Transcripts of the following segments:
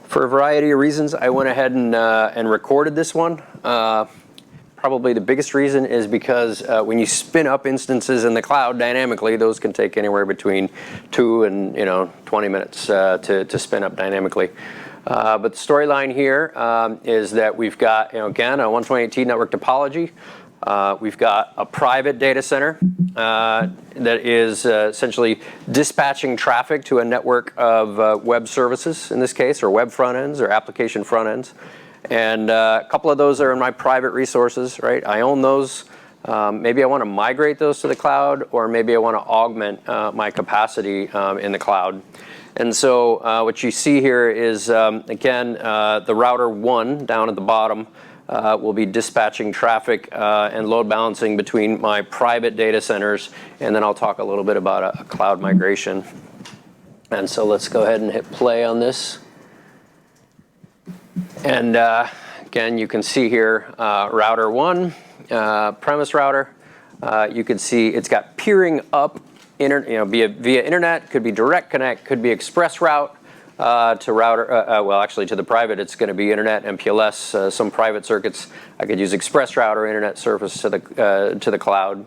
For a variety of reasons, I went ahead and recorded this one. Probably the biggest reason is because when you spin up instances in the cloud dynamically, those can take anywhere between 2 and 20 minutes to spin up dynamically. But the storyline here is that we've got, again, a 128T network topology. We've got a private data center that is essentially dispatching traffic to a network of web services, in this case, or web front ends or application front ends. And a couple of those are in my private resources, right? I own those. Maybe I want to migrate those to the cloud, or maybe I want to augment my capacity in the cloud. And so what you see here is, again, the router 1 down at the bottom will be dispatching traffic and load balancing between my private data centers. And then I'll talk a little bit about a cloud migration. And so let's go ahead and hit play on this. And again, you can see here router 1, premise router. You can see it's got peering up via internet, could be direct connect, could be express route to router, well, actually to the private, it's going to be internet, MPLS, some private circuits. I could use express route or internet service to the cloud.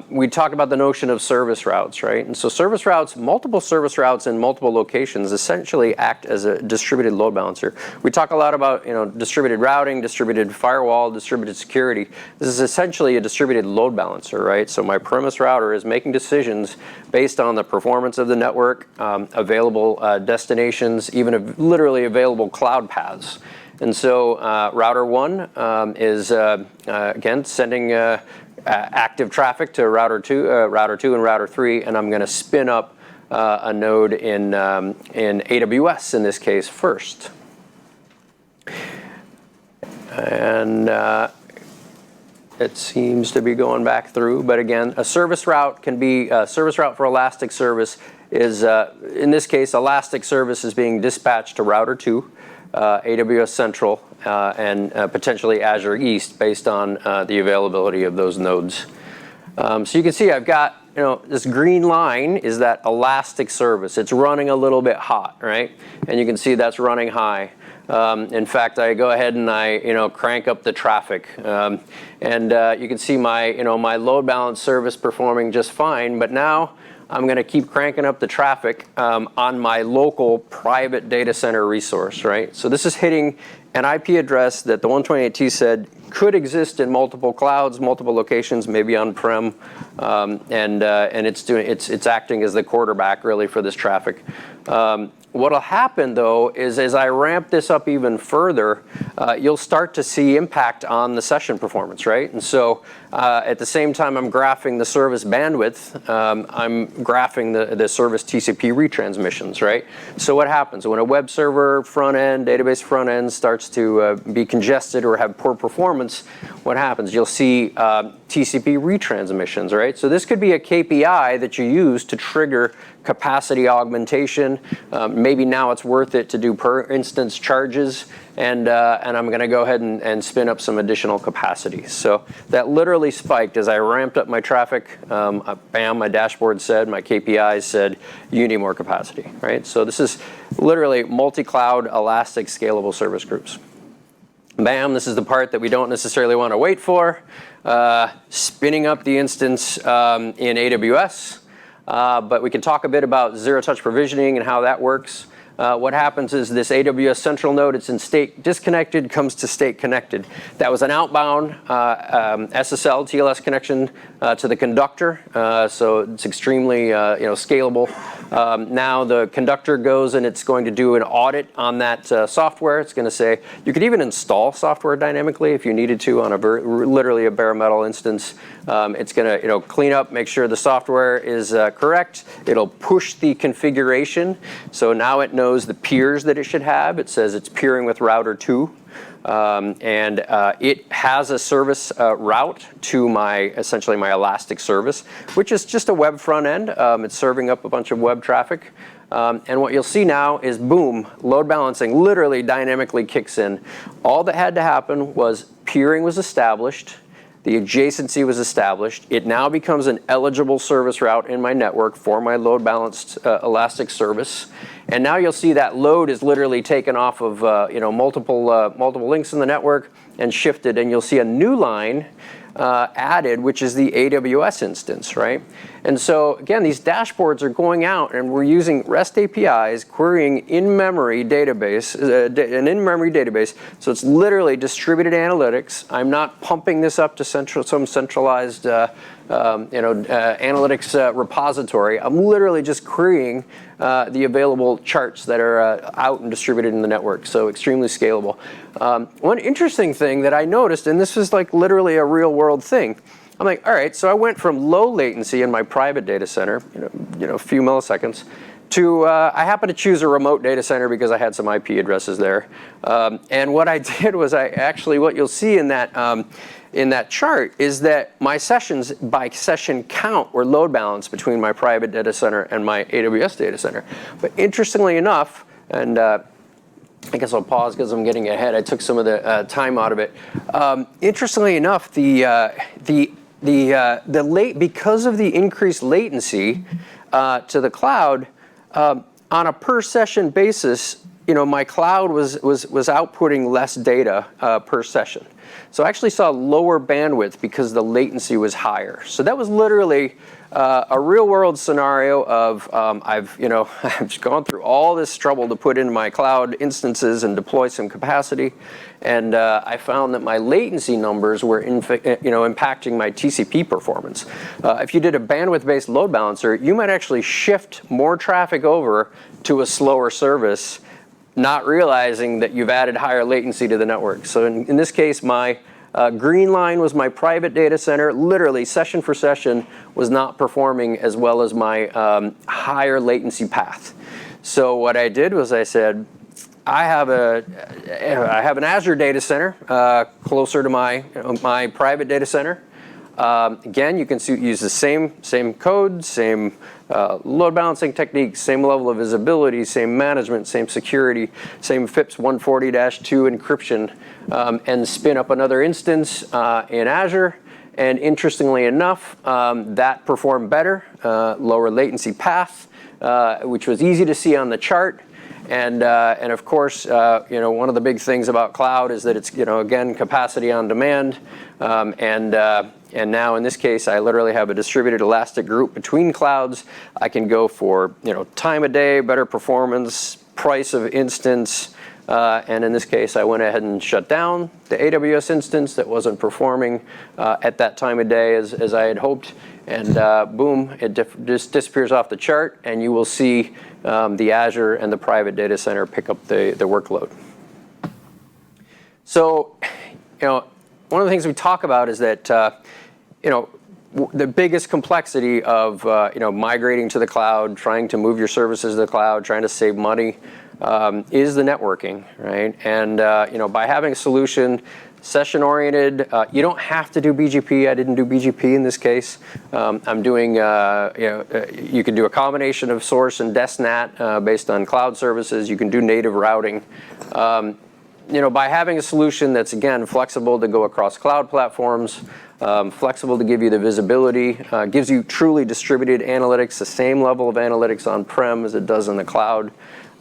We talked about the notion of service routes, right? And so service routes, multiple service routes in multiple locations essentially act as a distributed load balancer. We talk a lot about distributed routing, distributed firewall, distributed security. This is essentially a distributed load balancer, right? So my premise router is making decisions based on the performance of the network, available destinations, even literally available cloud paths. And so router 1 is, again, sending active traffic to router 2 and router 3, and I'm going to spin up a node in AWS in this case first. And it seems to be going back through, but again, a service route can be a service route for Elastic Service is in this case Elastic Service is being dispatched to router 2. AWS Central and potentially Azure East based on the availability of those nodes. So you can see I've got this green line is that Elastic Service. It's running a little bit hot, right? And you can see that's running high. In fact, I go ahead and I crank up the traffic, and you can see my my load balance service performing just fine. But now I'm going to keep cranking up the traffic on my local private data center resource, right? So this is hitting an IP address that the 128T said could exist in multiple clouds, multiple locations, maybe on-prem, and it's acting as the quarterback really for this traffic. What'll happen though is as I ramp this up even further, you'll start to see impact on the session performance, right? And so at the same time I'm graphing the service bandwidth, I'm graphing the service TCP retransmissions, right? So what happens when a web server front end, database front end starts to be congested or have poor performance? What happens? You'll see TCP retransmissions, right? So this could be a KPI that you use to trigger capacity augmentation. Maybe now it's worth it to do per instance charges, and I'm going to go ahead and spin up some additional capacity. So that literally spiked as I ramped up my traffic. Bam, my dashboard said, my KPIs said, you need more capacity, right? So this is literally multi-cloud elastic scalable service groups. Bam, this is the part that we don't necessarily want to wait for. Spinning up the instance in AWS. But we can talk a bit about zero-touch provisioning and how that works. What happens is this AWS Central node, it's in state disconnected, comes to state connected. That was an outbound SSL TLS connection to the conductor, so it's extremely scalable. Now the conductor goes and it's going to do an audit on that software. It's going to say you could even install software dynamically if you needed to on literally a bare metal instance. It's going to clean up, make sure the software is correct. It'll push the configuration, so now it knows the peers that it should have. It says it's peering with router 2. And it has a service route to essentially my Elastic Service, which is just a web front end. It's serving up a bunch of web traffic. And what you'll see now is, boom, load balancing literally dynamically kicks in. All that had to happen was peering was established. The adjacency was established. It now becomes an eligible service route in my network for my load balanced Elastic Service. And now you'll see that load is literally taken off of multiple links in the network and shifted, and you'll see a new line added, which is the AWS instance, right? And so again, these dashboards are going out, and we're using REST APIs, querying in-memory database, an in-memory database. So it's literally distributed analytics. I'm not pumping this up to some centralized analytics repository. I'm literally just querying the available charts that are out and distributed in the network, so extremely scalable. One interesting thing that I noticed, and this is like literally a real world thing, I'm like, all right, so I went from low latency in my private data center, a few milliseconds, to I happened to choose a remote data center because I had some IP addresses there. And what I did was what you'll see in that chart is that my sessions by session count were load balanced between my private data center and my AWS data center. But interestingly enough, and I guess I'll pause because I'm getting ahead. I took some of the time out of it. Interestingly enough, because of the increased latency to the cloud, on a per session basis, my cloud was outputting less data per session. So I actually saw lower bandwidth because the latency was higher. So that was literally a real world scenario of I've just gone through all this trouble to put in my cloud instances and deploy some capacity, and I found that my latency numbers were impacting my TCP performance. If you did a bandwidth-based load balancer, you might actually shift more traffic over to a slower service, not realizing that you've added higher latency to the network. So in this case, my green line was my private data center. Literally, session for session was not performing as well as my higher latency path. So what I did was I said, I have an Azure data center closer to my private data center. Again, you can use the same code, same load balancing techniques, same level of visibility, same management, same security, same FIPS 140-2 encryption, and spin up another instance in Azure. And interestingly enough, that performed better, lower latency path, which was easy to see on the chart. And of course, one of the big things about cloud is that it's, again, capacity on demand. And now in this case, I literally have a distributed elastic group between clouds. I can go for, time of day, better performance, price of instance. And in this case, I went ahead and shut down the AWS instance that wasn't performing at that time of day as I had hoped. And boom, it just disappears off the chart, and you will see the Azure and the private data center pick up the workload. So, one of the things we talk about is that, the biggest complexity of, migrating to the cloud, trying to move your services to the cloud, trying to save money, is the networking, right? And, by having a solution session-oriented, you don't have to do BGP. I didn't do BGP in this case. I'm doing, you can do a combination of source and DeskNat based on cloud services. You can do native routing. By having a solution that's, again, flexible to go across cloud platforms, flexible to give you the visibility, gives you truly distributed analytics, the same level of analytics on-prem as it does in the cloud.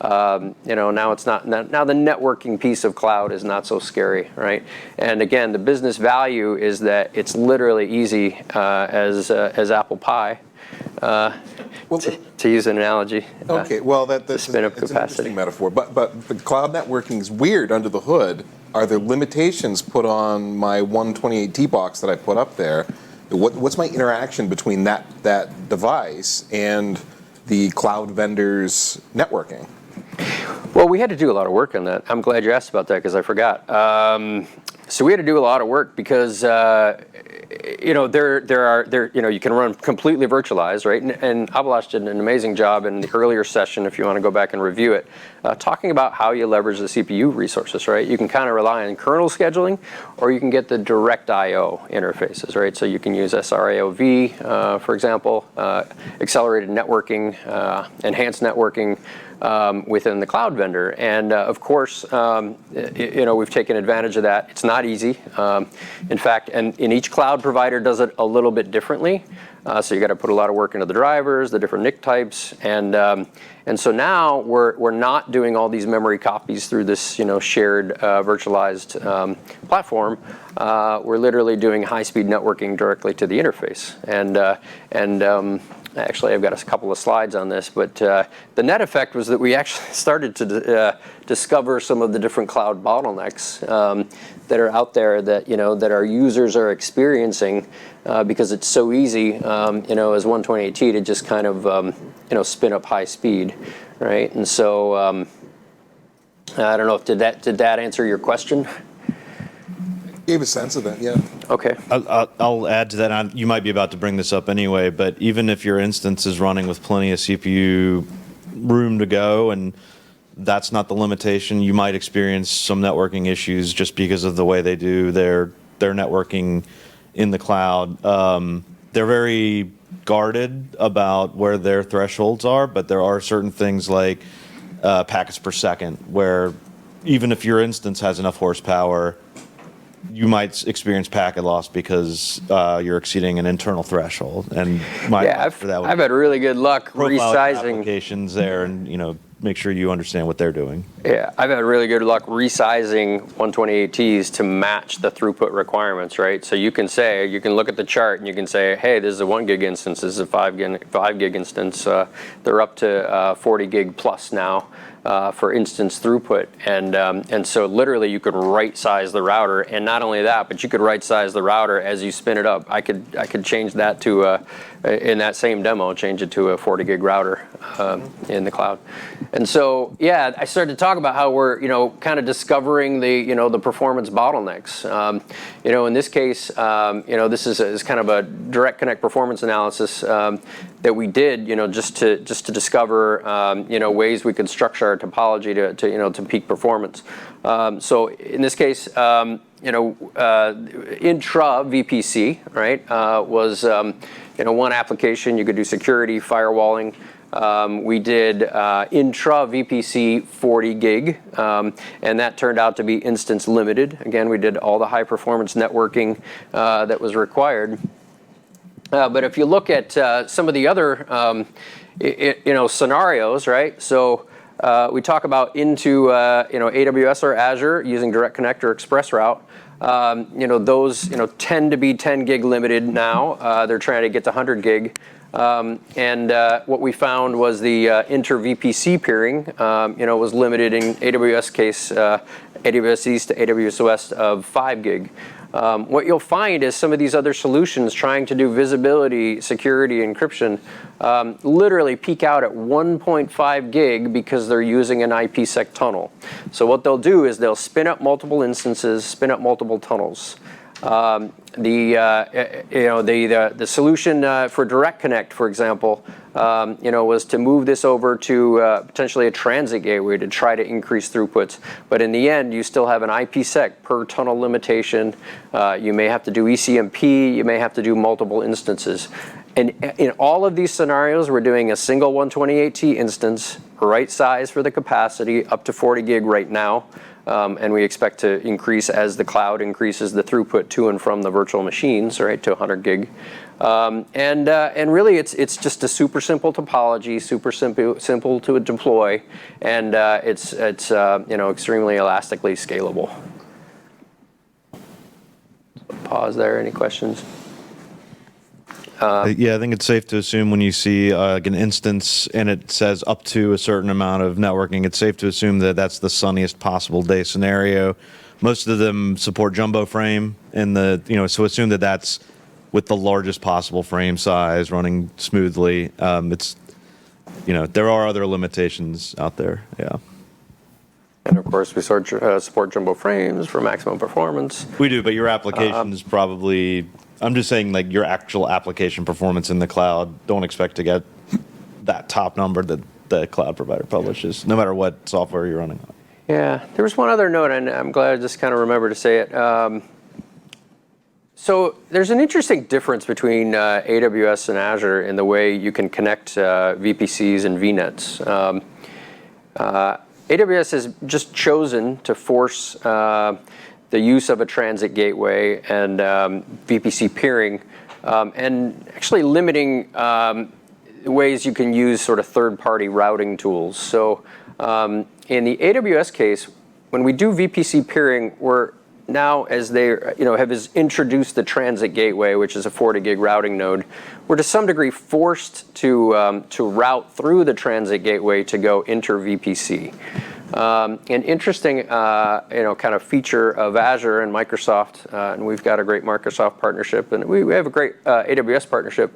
Now it's not. Now the networking piece of cloud is not so scary, right? And again, the business value is that it's literally easy as apple pie. To use an analogy. Okay, well that's spin up it's capacity. an interesting metaphor. But the cloud networking is weird under the hood. Are there limitations put on my 128T box that I put up there? What's my interaction between that device and the cloud vendor's networking? Well, we had to do a lot of work on that. I'm glad you asked about that because I forgot. So we had to do a lot of work because you can run completely virtualized, right? And Abhilash did an amazing job in the earlier session, if you want to go back and review it, talking about how you leverage the CPU resources, right? You can kind of rely on kernel scheduling, or you can get the direct I/O interfaces, right? So you can use SRAOV, for example, accelerated networking, enhanced networking, within the cloud vendor. And of course, we've taken advantage of that. It's not easy. In fact, and each cloud provider does it a little bit differently. So you got to put a lot of work into the drivers, the different NIC types, and so now we're not doing all these memory copies through this shared virtualized platform. We're literally doing high-speed networking directly to the interface, and actually, I've got a couple of slides on this, but the net effect was that we actually started to discover some of the different cloud bottlenecks that are out there that that our users are experiencing because it's so easy, as 128T to just kind of spin up high speed, right? And so I don't know if did that answer your question? Gave a sense of that, yeah. Okay. I'll add to that. You might be about to bring this up anyway, but even if your instance is running with plenty of CPU room to go, and that's not the limitation, you might experience some networking issues just because of the way they do their networking in the cloud. They're very guarded about where their thresholds are, but there are certain things like packets per second, where even if your instance has enough horsepower, you might experience packet loss because you're exceeding an internal threshold. And I've had really good luck resizing applications there, and make sure you understand what they're doing. Yeah, I've had really good luck resizing 128Ts to match the throughput requirements, right? So you can look at the chart and you can say, hey, this is a 1 gig instance, this is a 5 gig instance. They're up to 40 gig plus now. For instance throughput, and so literally you could right size the router, and not only that, but you could right size the router as you spin it up. I could change that to in that same demo, change it to a 40 gig router in the cloud. And so I started to talk about how we're kind of discovering the performance bottlenecks. In this case, this is kind of a direct connect performance analysis that we did just to discover ways we could structure our topology to peak performance. So in this case, intra VPC, right, was one application. You could do security, firewalling. We did intra VPC 40 gig, and that turned out to be instance limited. Again, we did all the high performance networking that was required. But if you look at some of the other scenarios, right? So we talk about into AWS or Azure using Direct Connect or Express Route. Those tend to be 10 gig limited now. They're trying to get to 100 gig. And what we found was the inter VPC peering, was limited in AWS case, AWS East to AWS West of 5 gig. What you'll find is some of these other solutions trying to do visibility, security, encryption, literally peak out at 1.5 gig because they're using an IPsec tunnel. So what they'll do is they'll spin up multiple instances, spin up multiple tunnels. The solution for Direct Connect, for example, was to move this over to potentially a transit gateway to try to increase throughputs. But in the end, you still have an IPsec per tunnel limitation. You may have to do ECMP. You may have to do multiple instances. And in all of these scenarios, we're doing a single 128T instance, right size for the capacity, up to 40 gig right now. And we expect to increase as the cloud increases the throughput to and from the virtual machines, right, to 100 gig. And really, it's just a super simple topology, super simple to deploy, and it's extremely elastically scalable. Pause there. Any questions? I think it's safe to assume when you see an instance and it says up to a certain amount of networking, it's safe to assume that that's the sunniest possible day scenario. Most of them support jumbo frame, so assume that that's with the largest possible frame size running smoothly. There are other limitations out there. Yeah. And of course, we support jumbo frames for maximum performance. We do, but your application is probably. I'm just saying, like, your actual application performance in the cloud, don't expect to get that top number that the cloud provider publishes, no matter what software you're running on. Yeah, there was one other note, and I'm glad I just kind of remembered to say it. So there's an interesting difference between AWS and Azure in the way you can connect VPCs and VNets. AWS has just chosen to force the use of a transit gateway and VPC peering, and actually limiting ways you can use sort of third-party routing tools. So in the AWS case, when we do VPC peering, we're now, as they have introduced the transit gateway, which is a 40 gig routing node, we're to some degree forced to route through the transit gateway to go inter VPC. An interesting kind of feature of Azure and Microsoft, and we've got a great Microsoft partnership, and we have a great AWS partnership.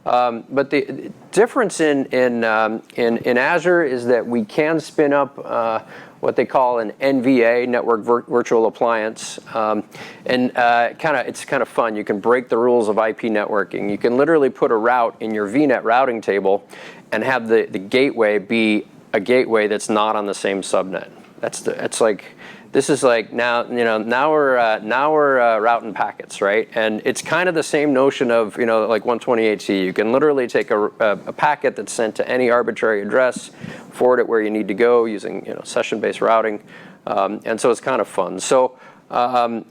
But the difference in Azure is that we can spin up what they call an NVA, Network Virtual Appliance, and it's kind of fun. You can break the rules of IP networking. You can literally put a route in your VNet routing table and have the gateway be a gateway that's not on the same subnet. This is like now we're routing packets, right? And it's kind of the same notion of like 128T. You can literally take a packet that's sent to any arbitrary address, forward it where you need to go using session-based routing, and so it's kind of fun. So in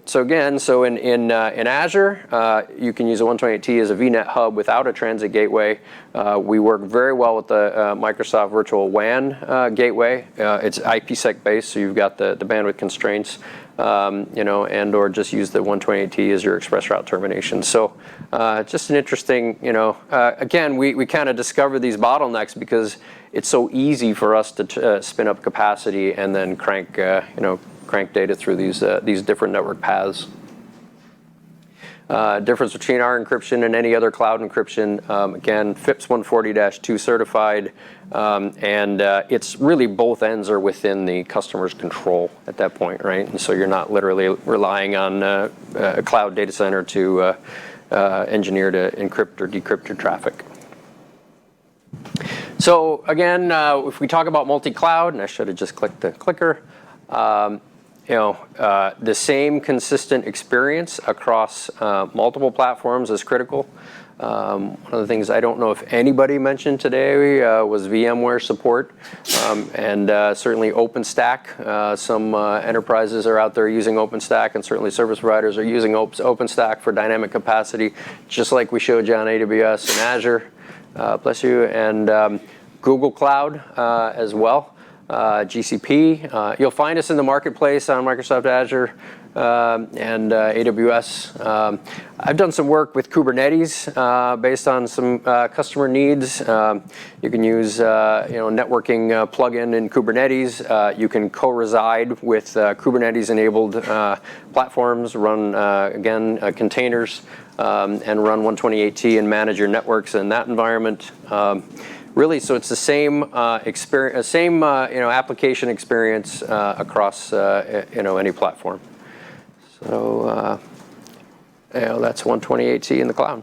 Azure, you can use a 128T as a VNet hub without a transit gateway. We work very well with the Microsoft Virtual WAN gateway. It's IPsec based, so you've got the bandwidth constraints, and or just use the 128T as your express route termination. So just an interesting, again, we kind of discover these bottlenecks because it's so easy for us to spin up capacity and then crank data through these different network paths. Difference between our encryption and any other cloud encryption, again, FIPS 140-2 certified, and it's really both ends are within the customer's control at that point, right? And so you're not literally relying on a cloud data center to engineer to encrypt or decrypt your traffic. So again, if we talk about multi-cloud, and I should have just clicked the clicker, the same consistent experience across multiple platforms is critical. One of the things I don't know if anybody mentioned today was VMware support, and certainly OpenStack. Some enterprises are out there using OpenStack, and certainly service providers are using OpenStack for dynamic capacity, just like we showed you on AWS and Azure, bless you, and Google Cloud as well. GCP. You'll find us in the marketplace on Microsoft Azure and AWS. I've done some work with Kubernetes based on some customer needs. You can use networking plugin in Kubernetes. You can co-reside with Kubernetes-enabled platforms, run containers, and run 128T and manage your networks in that environment. Really, so it's the same experience, same application experience across any platform. So that's 128T in the cloud.